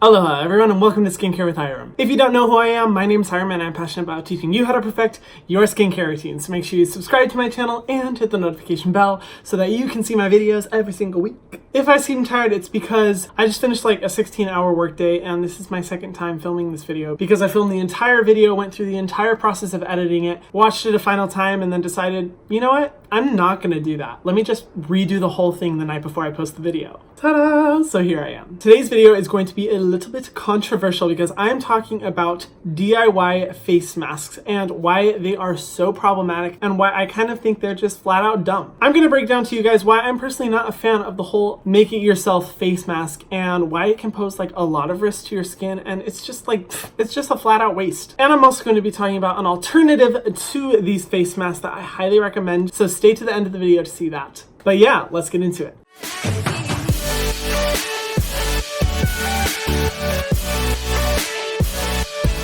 Aloha everyone and welcome to Skincare with Hiram. If you don't know who I am, my name is Hiram and I'm passionate about teaching you how to perfect your skincare routine. So make sure you subscribe to my channel and hit the notification bell so that you can see my videos every single week. If I seem tired, it's because I just finished like a 16-hour workday and this is my second time filming this video because I filmed the entire video, went through the entire process of editing it, watched it a final time, and then decided, you know what? I'm not gonna do that. Let me just redo the whole thing the night before I post the video. Ta-da! So here I am. Today's video is going to be a little bit controversial because I am talking about DIY face masks and why they are so problematic and why I kind of think they're just flat out dumb. I'm gonna break down to you guys why I'm personally not a fan of the whole make it yourself face mask and why it can pose like a lot of risk to your skin, and it's just a flat out waste. And I'm also going to be talking about an alternative to these face masks that I highly recommend, so stay to the end of the video to see that. But yeah, let's get into it.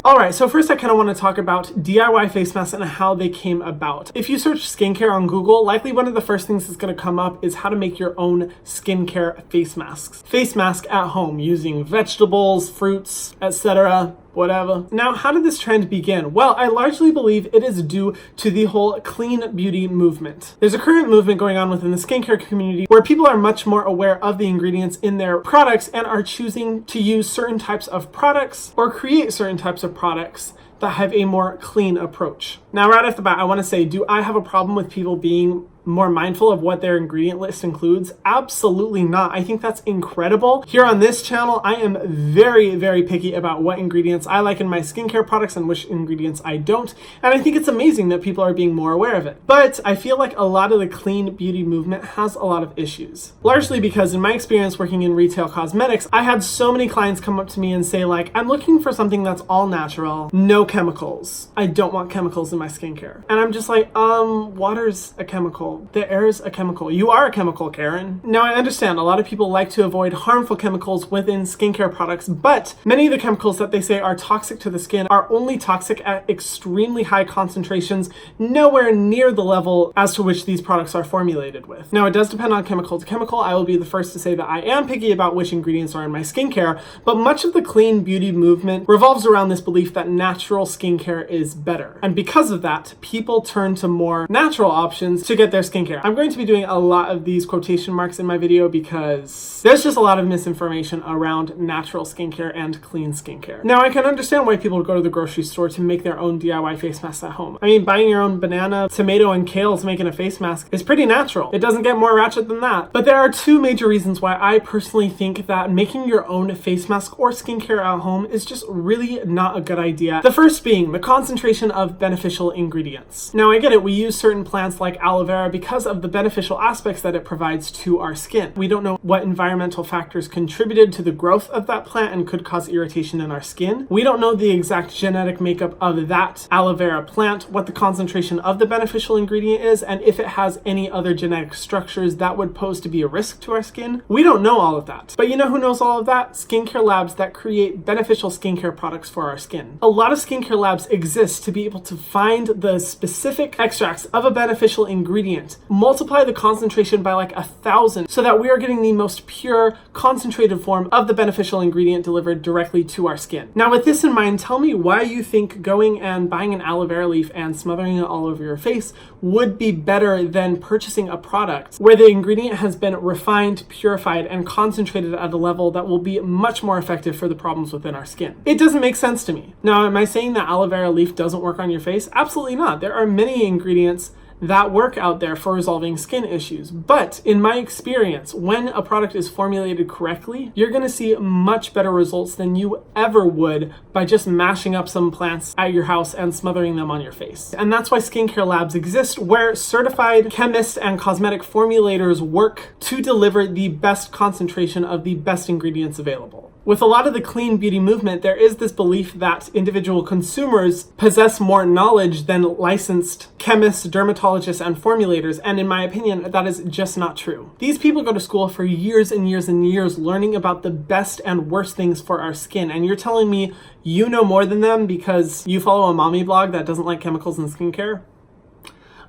Alright, so first I kind of want to talk about DIY face masks and how they came about. If you search skincare on Google, likely one of the first things that's going to come up is how to make your own skincare face masks. Face mask at home using vegetables, fruits, etc. Whatever. Now, how did this trend begin? Well, I largely believe it is due to the whole clean beauty movement. There's a current movement going on within the skincare community where people are much more aware of the ingredients in their products and are choosing to use certain types of products or create certain types of products that have a more clean approach. Now, right off the bat, I want to say, do I have a problem with people being more mindful of what their ingredient list includes? Absolutely not. I think that's incredible. Here on this channel, I am very, very picky about what ingredients I like in my skincare products and which ingredients I don't. And I think it's amazing that people are being more aware of it. But I feel like a lot of the clean beauty movement has a lot of issues. Largely because in my experience working in retail cosmetics, I had so many clients come up to me and say like, I'm looking for something that's all natural, no chemicals. I don't want chemicals in my skincare. And I'm just like, water's a chemical. The air is a chemical. You are a chemical, Karen. Now, I understand a lot of people like to avoid harmful chemicals within skincare products, but many of the chemicals that they say are toxic to the skin are only toxic at extremely high concentrations, nowhere near the level as to which these products are formulated with. Now, it does depend on chemical to chemical. I will be the first to say that I am picky about which ingredients are in my skincare, but much of the clean beauty movement revolves around this belief that natural skincare is better. And because of that, people turn to more natural options to get their skincare. I'm going to be doing a lot of these quotation marks in my video because there's just a lot of misinformation around natural skincare and clean skincare. Now, I can understand why people go to the grocery store to make their own DIY face masks at home. I mean, buying your own banana, tomato, and kale to make in a face mask is pretty natural. It doesn't get more ratchet than that. But there are two major reasons why I personally think that making your own face mask or skincare at home is just really not a good idea. The first being the concentration of beneficial ingredients. Now, I get it. We use certain plants like aloe vera because of the beneficial aspects that it provides to our skin. We don't know what environmental factors contributed to the growth of that plant and could cause irritation in our skin. We don't know the exact genetic makeup of that aloe vera plant, what the concentration of the beneficial ingredient is, and if it has any other genetic structures that would pose to be a risk to our skin. We don't know all of that. But you know who knows all of that? Skincare labs that create beneficial skincare products for our skin. A lot of skincare labs exist to be able to find the specific extracts of a beneficial ingredient, multiply the concentration by like 1,000 so that we are getting the most pure concentrated form of the beneficial ingredient delivered directly to our skin. Now, with this in mind, tell me why you think going and buying an aloe vera leaf and smothering it all over your face would be better than purchasing a product where the ingredient has been refined, purified, and concentrated at a level that will be much more effective for the problems within our skin. It doesn't make sense to me. Now, am I saying that aloe vera leaf doesn't work on your face? Absolutely not. There are many ingredients that work out there for resolving skin issues. But in my experience, when a product is formulated correctly, you're gonna see much better results than you ever would by just mashing up some plants at your house and smothering them on your face. And that's why skincare labs exist, where certified chemists and cosmetic formulators work to deliver the best concentration of the best ingredients available. With a lot of the clean beauty movement, there is this belief that individual consumers possess more knowledge than licensed chemists, dermatologists, and formulators, and in my opinion, that is just not true. These people go to school for years and years and years learning about the best and worst things for our skin, and you're telling me you know more than them because you follow a mommy blog that doesn't like chemicals in skincare?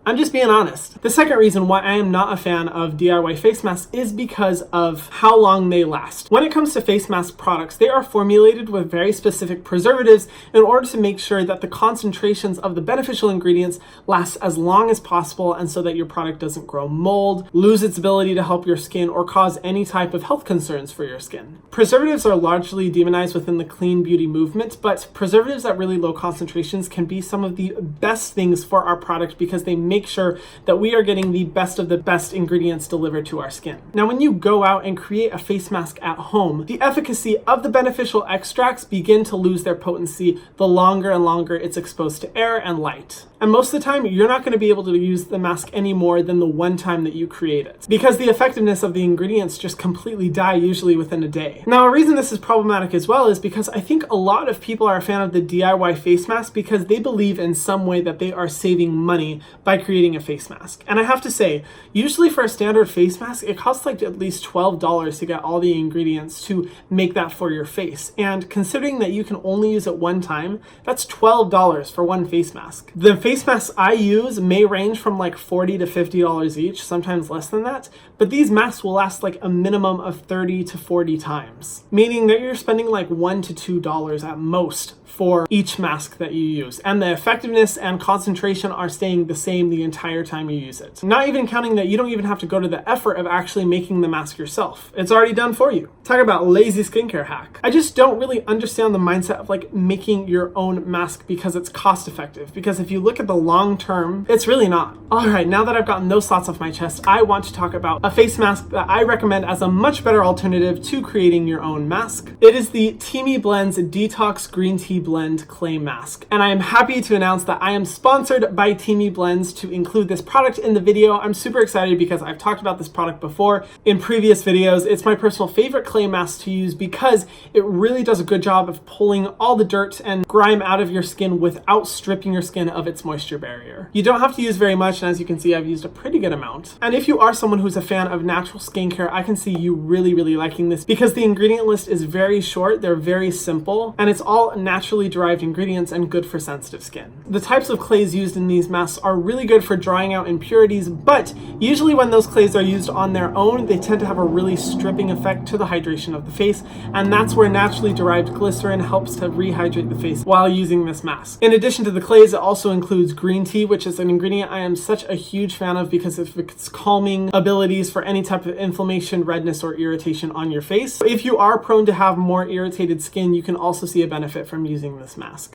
I'm just being honest. The second reason why I am not a fan of DIY face masks is because of how long they last. When it comes to face mask products, they are formulated with very specific preservatives in order to make sure that the concentrations of the beneficial ingredients last as long as possible, and so that your product doesn't grow mold, lose its ability to help your skin, or cause any type of health concerns for your skin. Preservatives are largely demonized within the clean beauty movement, but preservatives at really low concentrations can be some of the best things for our product because they make sure that we are getting the best of the best ingredients delivered to our skin. Now, when you go out and create a face mask at home, the efficacy of the beneficial extracts begin to lose their potency the longer and longer it's exposed to air and light. And most of the time, you're not going to be able to use the mask any more than the one time that you create it, because the effectiveness of the ingredients just completely die usually within a day. Now, a reason this is problematic as well is because I think a lot of people are a fan of the DIY face mask because they believe in some way that they are saving money by creating a face mask. And I have to say, usually for a standard face mask, it costs like at least $12 to get all the ingredients to make that for your face. And considering that you can only use it one time, that's $12 for one face mask. The face masks I use may range from like $40 to $50 each, sometimes less than that, but these masks will last like a minimum of 30 to 40 times, meaning that you're spending like $1 to $2 at most for each mask that you use, and the effectiveness and concentration are staying the same the entire time you use it. Not even counting that you don't even have to go to the effort of actually making the mask yourself. It's already done for you. Talk about lazy skincare hack. I just don't really understand the mindset of like making your own mask because it's cost effective, because if you look at the long term, it's really not. All right, now that I've gotten those thoughts off my chest, I want to talk about a face mask that I recommend as a much better alternative to creating your own mask. It is the Teami Blends Detox Green Tea Blend Clay Mask. And I am happy to announce that I am sponsored by Teami Blends to include this product in the video. I'm super excited because I've talked about this product before in previous videos. It's my personal favorite clay mask to use because it really does a good job of pulling all the dirt and grime out of your skin without stripping your skin of its moisture barrier. You don't have to use very much, and as you can see, I've used a pretty good amount. And if you are someone who's a fan of natural skincare, I can see you really liking this because the ingredient list is very short, they're very simple, and it's all naturally derived ingredients and good for sensitive skin. The types of clays used in these masks are really good for drying out impurities, but usually when those clays are used on their own, they tend to have a really stripping effect to the hydration of the face, and that's where naturally derived glycerin helps to rehydrate the face while using this mask. In addition to the clays, it also includes green tea, which is an ingredient I am such a huge fan of because of its calming abilities for any type of inflammation, redness, or irritation on your face. If you are prone to have more irritated skin, you can also see a benefit from using this mask.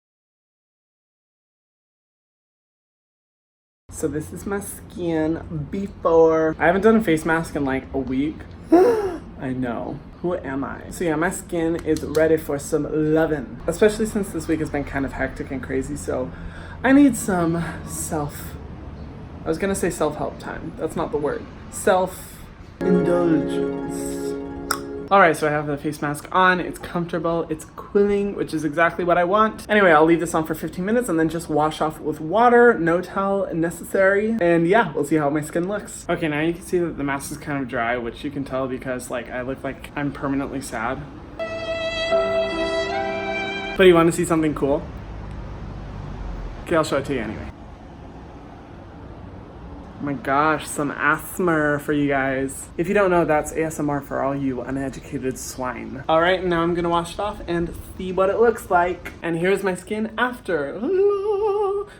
So this is my skin before. I haven't done a face mask in like a week. I know. Who am I? So yeah, my skin is ready for some loving, especially since this week has been kind of hectic and crazy. So I need some I was gonna say self-help time. That's not the word. Self-indulgence. All right, so I have the face mask on. It's comfortable, it's cooling, which is exactly what I want. Anyway, I'll leave this on for 15 minutes and then just wash off with water, no towel necessary. And yeah, we'll see how my skin looks. Okay, now you can see that the mask is kind of dry, which you can tell because like I look like I'm permanently sad. But you want to see something cool? Okay, I'll show it to you anyway. Oh my gosh, some ASMR for you guys. If you don't know, that's ASMR for all you uneducated swine. All right, now I'm gonna wash it off and see what it looks like. And here's my skin after.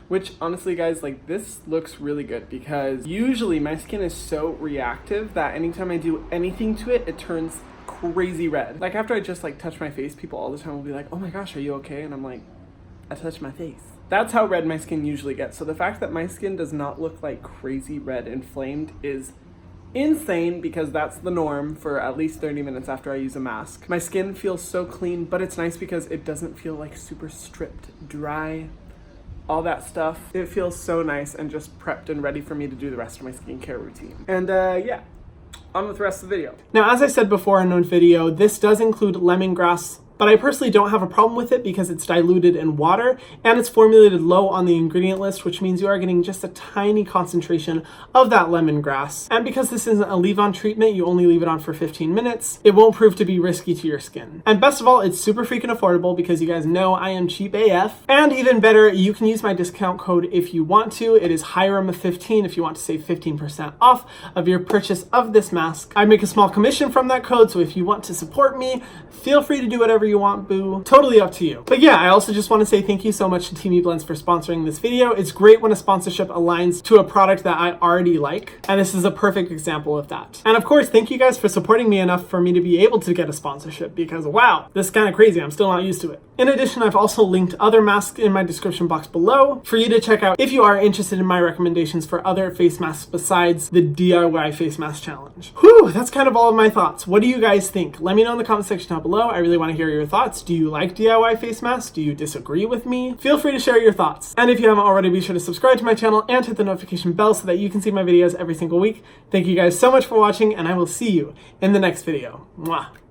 Which honestly, guys, like this looks really good because usually my skin is so reactive that anytime I do anything to it, it turns crazy red. Like after I just like touch my face, people all the time will be like, oh my gosh, are you okay? And I'm like, I touched my face. That's how red my skin usually gets. So the fact that my skin does not look like crazy red inflamed is insane because that's the norm for at least 30 minutes after I use a mask. My skin feels so clean, but it's nice because it doesn't feel like super stripped, dry, all that stuff. It feels so nice and just prepped and ready for me to do the rest of my skincare routine. And yeah, on with the rest of the video. Now, as I said before in one video, this does include lemongrass But I personally don't have a problem with it because it's diluted in water and it's formulated low on the ingredient list, which means you are getting just a tiny concentration of that lemongrass. And because this isn't a leave-on treatment, you only leave it on for 15 minutes, it won't prove to be risky to your skin. And best of all, it's super freaking affordable because you guys know I am cheap AF. And even better, you can use my discount code if you want to. It is Hiram15 if you want to save 15% off of your purchase of this mask. I make a small commission from that code, so if you want to support me, feel free to do whatever you want, boo. Totally up to you. But yeah, I also just want to say thank you so much to Teamy Blends for sponsoring this video. It's great when a sponsorship aligns to a product that I already like, and this is a perfect example of that. And of course, thank you guys for supporting me enough for me to be able to get a sponsorship, because wow, this is kind of crazy. I'm still not used to it. In addition, I've also linked other masks in my description box below for you to check out if you are interested in my recommendations for other face masks besides the DIY face mask challenge. Whew, that's kind of all of my thoughts. What do you guys think? Let me know in the comment section down below. I really want to hear your thoughts. Do you like DIY face masks? Do you disagree with me? Feel free to share your thoughts. And if you haven't already, be sure to subscribe to my channel and hit the notification bell so that you can see my videos every single week. Thank you guys so much for watching, and I will see you in the next video. Mwah.